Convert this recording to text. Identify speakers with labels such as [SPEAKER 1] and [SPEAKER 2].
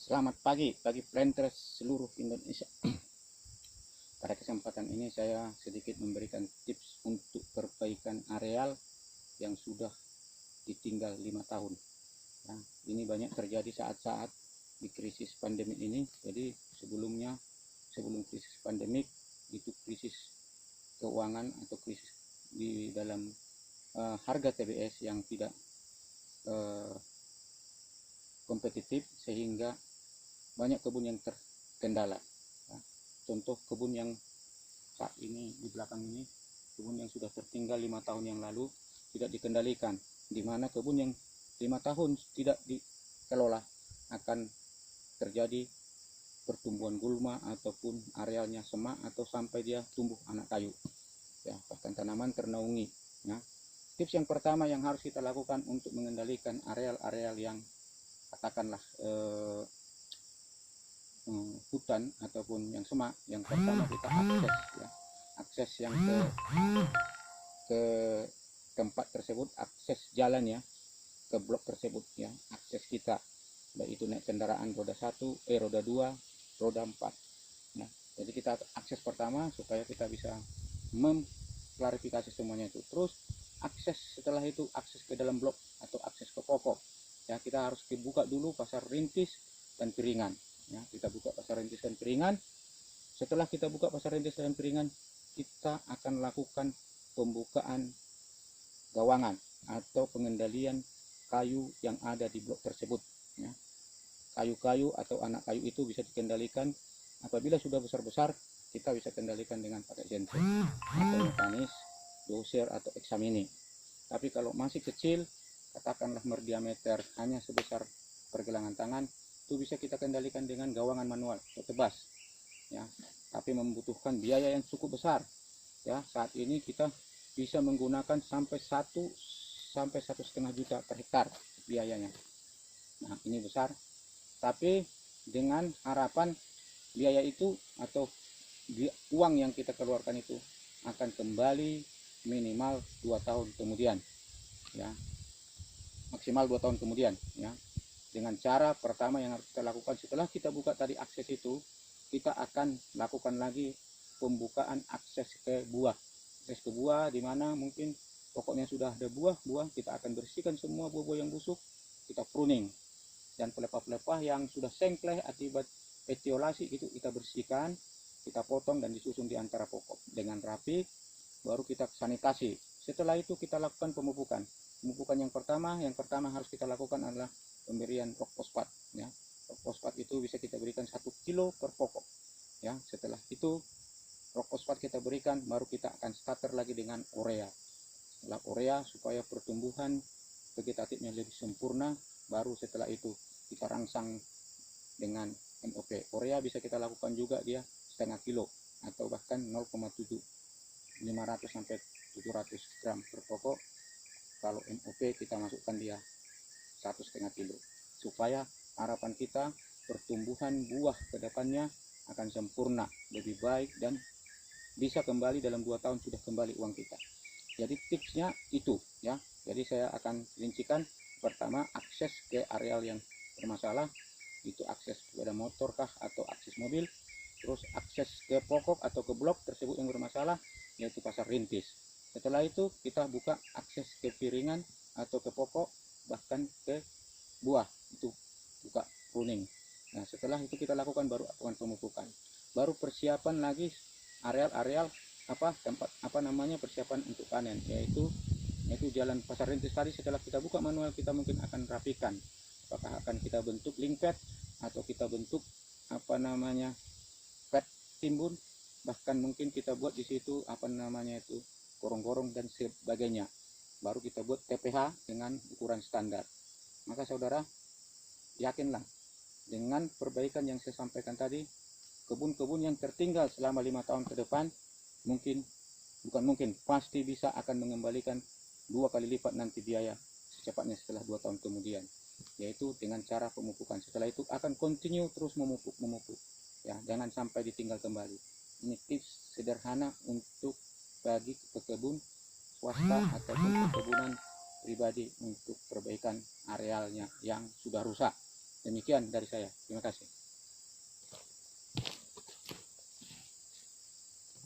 [SPEAKER 1] Selamat pagi bagi planters seluruh Indonesia. Pada kesempatan ini saya sedikit memberikan tips untuk perbaikan areal yang sudah ditinggal 5 tahun. Nah, ini banyak terjadi saat-saat di krisis pandemi ini. Jadi sebelum krisis pandemik itu krisis keuangan atau krisis di dalam harga TBS yang tidak kompetitif, sehingga banyak kebun yang terkendala. Ya. Contoh kebun yang saat ini di belakang ini, kebun yang sudah tertinggal 5 tahun yang lalu tidak dikendalikan, di mana kebun yang 5 tahun tidak dikelola akan terjadi pertumbuhan gulma ataupun arealnya semak atau sampai dia tumbuh anak kayu. Ya, bahkan tanaman ternaungi. Ya. Tips yang pertama yang harus kita lakukan untuk mengendalikan areal-areal yang katakanlah hutan ataupun yang semak, yang pertama kita akses yang ke tempat tersebut, akses jalan ya, ke blok tersebut ya, akses kita baik itu naik kendaraan roda 1, roda 2, roda 4. Nah, jadi kita akses pertama supaya kita bisa mengklarifikasi semuanya itu. Terus akses setelah itu, akses ke dalam blok atau akses ke pokok ya, kita harus dibuka dulu pasar rintis dan piringan ya. Kita buka pasar rintis dan piringan. Setelah kita buka pasar rintis dan piringan, kita akan lakukan pembukaan gawangan atau pengendalian kayu yang ada di blok tersebut ya. Kayu-kayu atau anak kayu itu bisa dikendalikan. Apabila sudah besar-besar, kita bisa kendalikan dengan pakai genset atau mekanis, doser atau eksamini. Tapi kalau masih kecil, katakanlah berdiameter hanya sebesar pergelangan tangan, itu bisa kita kendalikan dengan gawangan manual atau tebas ya, tapi membutuhkan biaya yang cukup besar ya. Saat ini kita bisa menggunakan sampai 1 sampai 1,5 juta per hektar biayanya. Nah, ini besar, tapi dengan harapan biaya itu atau uang yang kita keluarkan itu akan kembali minimal 2 tahun kemudian ya, maksimal 2 tahun kemudian ya. Dengan cara pertama yang harus kita lakukan, setelah kita buka tadi akses itu, kita akan lakukan lagi pembukaan akses ke buah. Akses ke buah di mana mungkin pokoknya sudah ada buah-buah, kita akan bersihkan semua buah-buah yang busuk, kita pruning. Dan pelepah-pelepah yang sudah sengkleh akibat etiolasi itu kita bersihkan, kita potong dan disusun di antara pokok dengan rapi, baru kita sanitasi. Setelah itu kita lakukan pemupukan. Pemupukan yang pertama harus kita lakukan adalah pemberian rock fosfat ya. Rock fosfat itu bisa kita berikan 1 kilo per pokok ya. Setelah itu rock fosfat kita berikan, baru kita akan starter lagi dengan urea. Setelah urea, supaya pertumbuhan vegetatifnya lebih sempurna, baru setelah itu kita rangsang dengan MOP. Urea bisa kita lakukan juga dia setengah kilo atau bahkan 0,7 500 sampai 700 gram per pokok. Kalau MOP kita masukkan dia 1,5 kilo, supaya harapan kita pertumbuhan buah ke depannya akan sempurna, lebih baik, dan bisa kembali dalam 2 tahun sudah kembali uang kita. Jadi tipsnya itu ya. Jadi saya akan rincikan. Pertama, akses ke areal yang bermasalah, itu akses sepeda motor kah atau akses mobil. Terus akses ke pokok atau ke blok tersebut yang bermasalah, yaitu pasar rintis. Setelah itu kita buka akses ke piringan atau ke pokok, bahkan ke buah, itu buka pruning. Nah, setelah itu kita lakukan baru lakukan pemupukan, baru persiapan lagi areal tempat persiapan untuk panen, yaitu jalan pasar rintis tadi. Setelah kita buka manual, kita mungkin akan rapikan, apakah akan kita bentuk link pad atau kita bentuk pad timbun, bahkan mungkin kita buat di situ gorong-gorong dan sebagainya. Baru kita buat TPH dengan ukuran standar. Maka saudara, yakinlah dengan perbaikan yang saya sampaikan tadi, kebun-kebun yang tertinggal selama 5 tahun ke depan pasti bisa akan mengembalikan 2 kali lipat nanti biaya secepatnya setelah 2 tahun kemudian, yaitu dengan cara pemupukan. Setelah itu akan continue terus memupuk ya, jangan sampai ditinggal kembali. Ini tips sederhana untuk bagi pekebun swasta ataupun perkebunan pribadi untuk perbaikan arealnya yang sudah rusak. Demikian dari saya. Terima kasih.